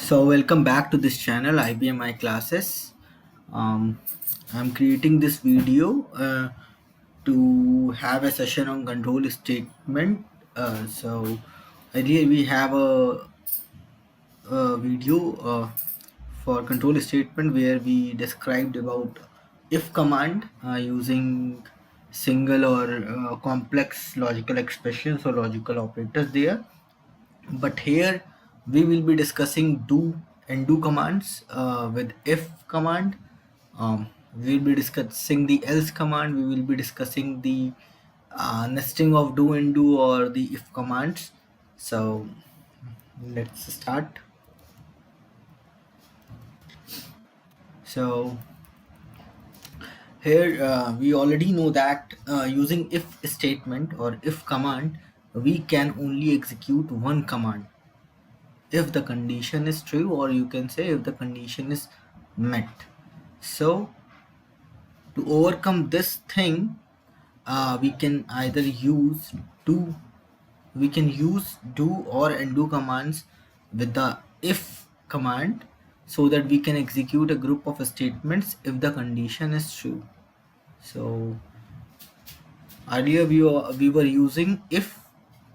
So welcome back to this channel IBMI classes. Um, I'm creating this video to have a session on control statement. So earlier we have a video for control statement where we described about if command using single or complex logical expressions or logical operators there. But here we will be discussing do and do commands with if command. We will be discussing the else command. We will be discussing the nesting of do and do or the if commands. So let's start. So here we already know that using if statement or if command we can only execute one command if the condition is true, or you can say if the condition is met. So to overcome this thing, we can either use do we can use do or undo commands with the if command, so that we can execute a group of statements if the condition is true. So earlier we were using if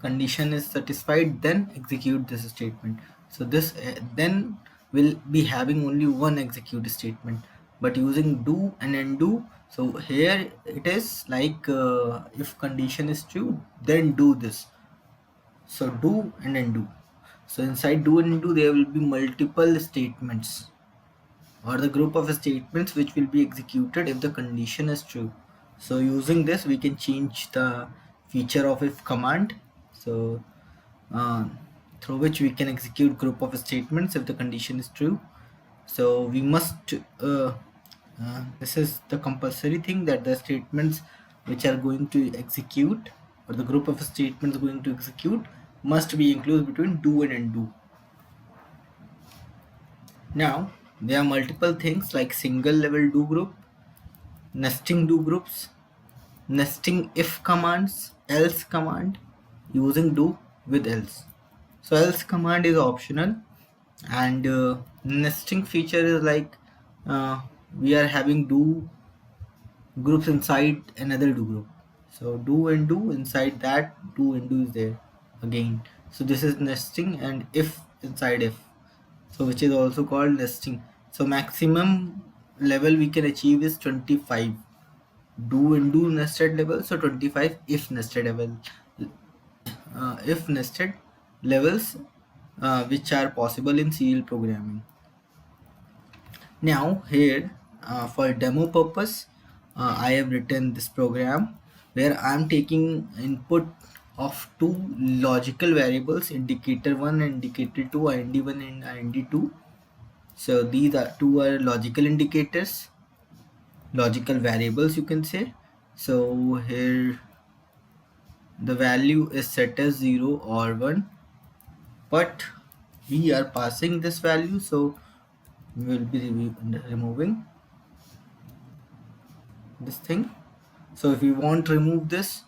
condition is satisfied then execute this statement. So this then will be having only one execute statement, but using do and undo, so here it is like if condition is true then do this. So do and undo. So inside do and undo there will be multiple statements or the group of statements which will be executed if the condition is true. So using this we can change the feature of if command, so uh, through which we can execute group of statements if the condition is true. So we must this is the compulsory thing, that the statements which are going to execute or the group of statements going to execute must be included between do and undo. Now there are multiple things like single level do group, nesting do groups, nesting if commands, else command, using do with else. So else command is optional, and nesting feature is like we are having do groups inside another do group. So do and do, inside that do and do is there again. So this is nesting, and if inside if, so which is also called nesting. So maximum level we can achieve is 25 do and do nested level, so 25 if nested level, if nested levels which are possible in serial programming. Now here for demo purpose I have written this program where I am taking input of two logical variables, indicator 1 and indicator 2, ind1 and ind2. So these are two are logical indicators, logical variables you can say. So here the value is set as 0 or 1, but we are passing this value, so we will be removing this thing. So if we want to remove this,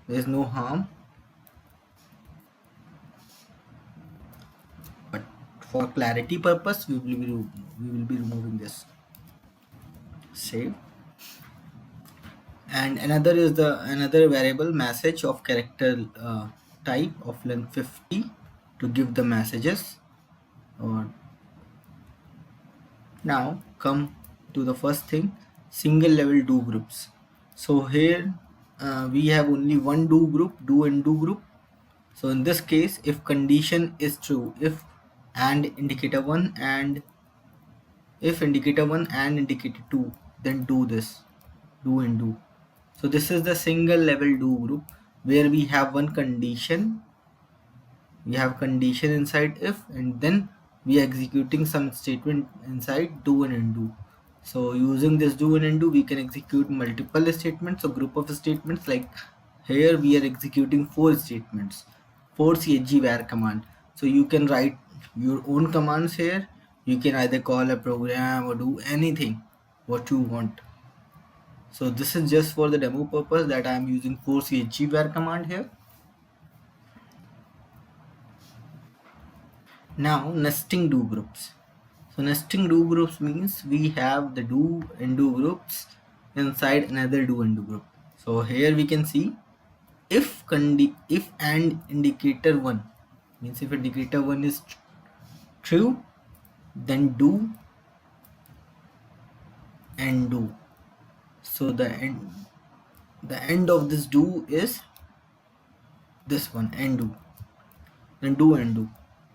there is no harm, but for clarity purpose we will be removing this. Save. And another is the another variable message of character type of length 50 to give the messages. Or now come to the first thing, single level do groups. So here we have only one do group, do and do group. So in this case, if condition is true, if and indicator 1 and if indicator 1 and indicator 2, then do this, do and do. So this is the single level do group where we have one condition, we have condition inside if, and then we are executing some statement inside do and undo. So using this do and undo we can execute multiple statements or group of statements. Like here we are executing 4 statements, 4 chvar command. So you can write your own commands here, you can either call a program or do anything what you want. So this is just for the demo purpose that I am using 4 chvar command here. Now nesting do groups. So nesting do groups means we have the do and do groups inside another do and do group. So here we can see if and indicator 1 means if indicator 1 is true, then do and do. So the end of this do is this one, and do, then do and do.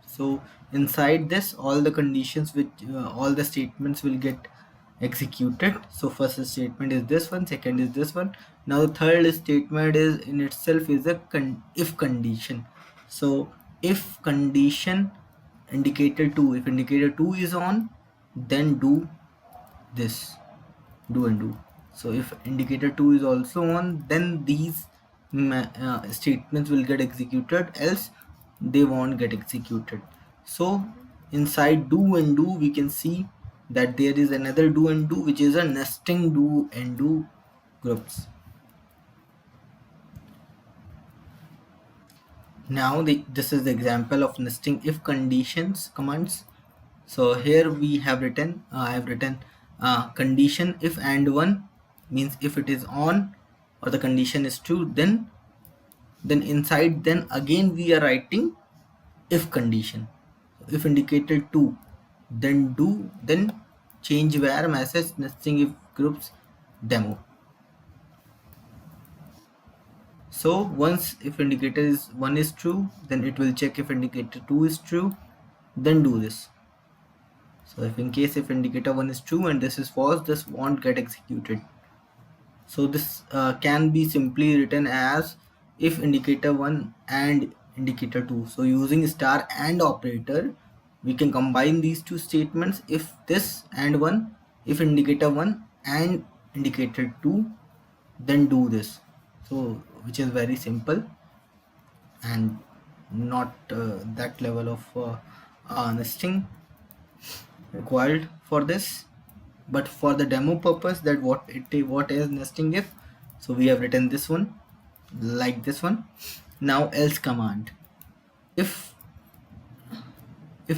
So inside this all the conditions which all the statements will get executed. So first statement is this one, second is this one. Now the third statement is in itself is a if condition. So if condition indicator 2, if indicator 2 is on, then do this, do and do. So if indicator 2 is also on, then these statements will get executed, else they won't get executed. So inside do and do we can see that there is another do and do which is a nesting do and do groups. Now this is the example of nesting if conditions commands. So here we have written I have written condition if and 1 means if it is on or the condition is true, then inside then again we are writing if condition. If indicator 2, then do, then change where message nesting if groups demo. So once if indicator is 1 is true, then it will check if indicator 2 is true, then do this. So if in case if indicator 1 is true and this is false, this won't get executed. So this can be simply written as if indicator 1 and indicator 2. So using star and operator, we can combine these two statements. If this and 1, if indicator 1 and indicator 2, then do this. So which is very simple and not that level of nesting required for this, but for the demo purpose that what is nesting if, so we have written this one like this one. Now else command, if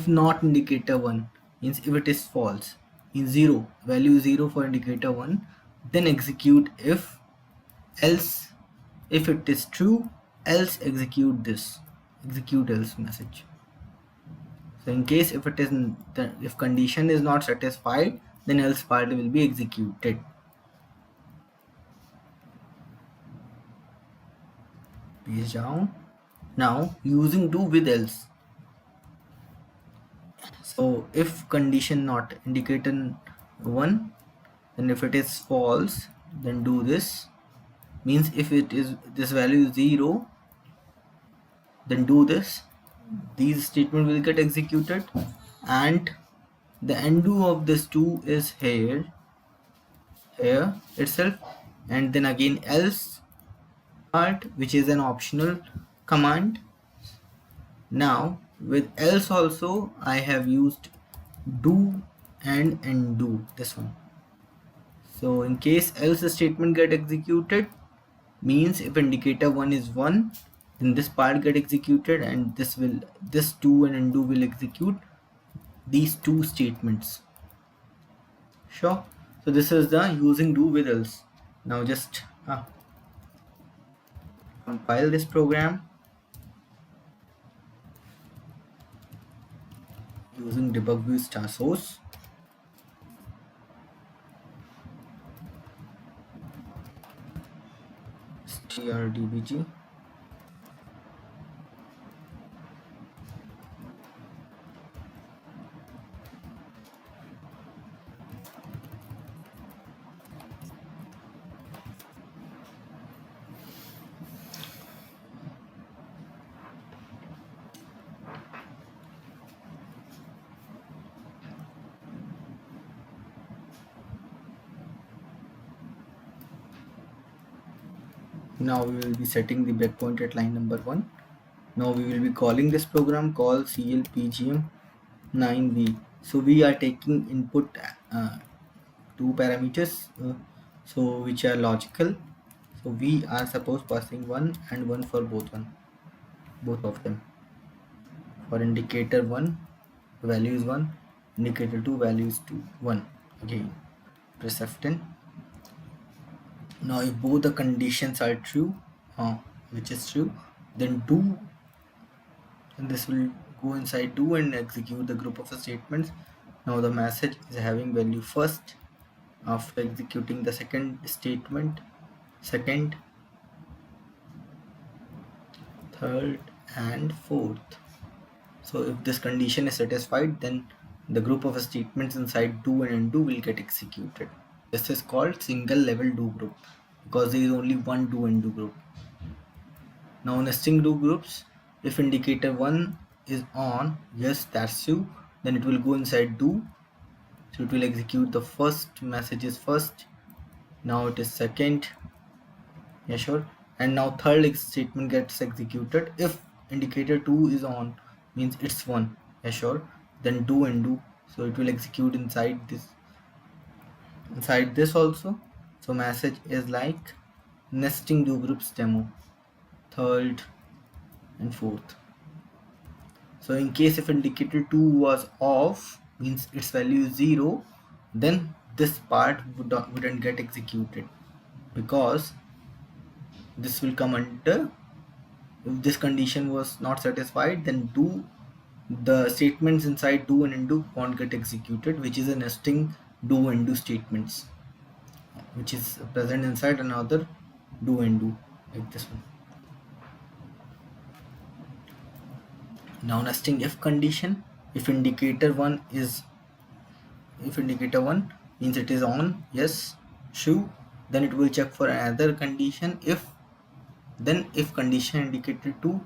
not indicator 1 means if it is false, in 0 value 0 for indicator 1, then execute if, else if it is true, else execute this, execute else message. So in case if it is if condition is not satisfied, then else part will be executed. Page down. Now using do with else. So if condition not indicator 1, then if it is false, then do this, means if it is this value is 0, then do this, these statement will get executed, and the undo of this 2 is here itself, and then again else part which is an optional command. Now with else also I have used do and undo this one. So in case else statement get executed, means if indicator 1 is 1, then this part get executed, and this do and undo will execute these two statements. Sure. So this is the using do with else. Now just compile this program using debug view star source. strdbg. Now we will be setting the breakpoint at line number 1. Now we will be calling this program call clpgm9v. So we are taking input two parameters so which are logical. So we are supposed passing 1 and 1 for both of them. For indicator 1 value is 1, indicator 2 value is 1. Again press F10. Now if both the conditions are true, which is true, then do, and this will go inside do and execute the group of statements. Now the message is having value first. After executing the second statement, second, third and fourth. So if this condition is satisfied, then the group of statements inside do and undo will get executed. This is called single level do group because there is only one do and do group. Now nesting do groups, if indicator 1 is on, yes that's true, then it will go inside do. So it will execute the first messages first. Now it is second, yeah sure, and now third statement gets executed. If indicator 2 is on, means it's 1, yeah sure, then do and do. So it will execute inside this also. So message is like nesting do groups demo, third and fourth. So in case if indicator 2 was off, means its value is 0, then this part wouldn't get executed, because this will come under, if this condition was not satisfied, then do, the statements inside do and undo won't get executed, which is a nesting do and do statements, which is present inside another do and do, like this one. Now nesting if condition, if indicator 1 means it is on, yes true, then it will check for another condition. If condition indicator 2,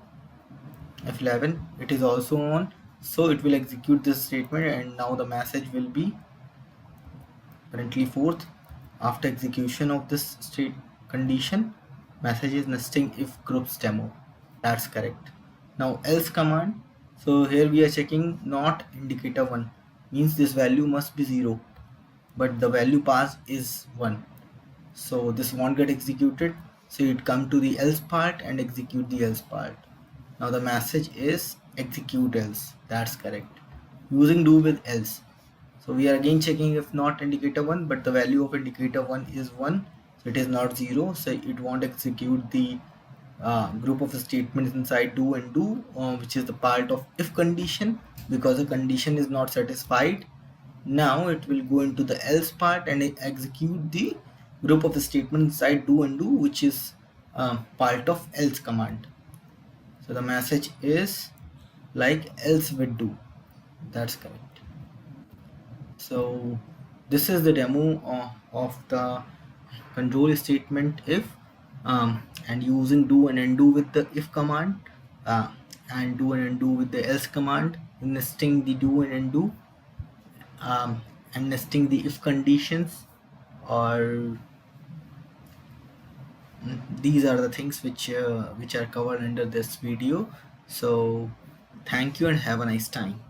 F11, it is also on, so it will execute this statement, and now the message will be currently fourth. After execution of this state condition, message is nesting if groups demo, that's correct. Now else command, so here we are checking not indicator 1, means this value must be 0, but the value passed is 1, so this won't get executed. So it come to the else part and execute the else part. Now the message is execute else, that's correct, using do with else. So we are again checking if not indicator 1, but the value of indicator 1 is 1, so it is not 0, so it won't execute the group of statements inside do and do, which is the part of if condition, because the condition is not satisfied. Now it will go into the else part and execute the group of statements inside do and do, which is part of else command. So the message is like else with do, that's correct. So this is the demo of the control statement if, and using do and undo with the if command, and do and undo with the else command, nesting the do and undo, and nesting the if conditions, or these are the things which are covered under this video. So thank you and have a nice time.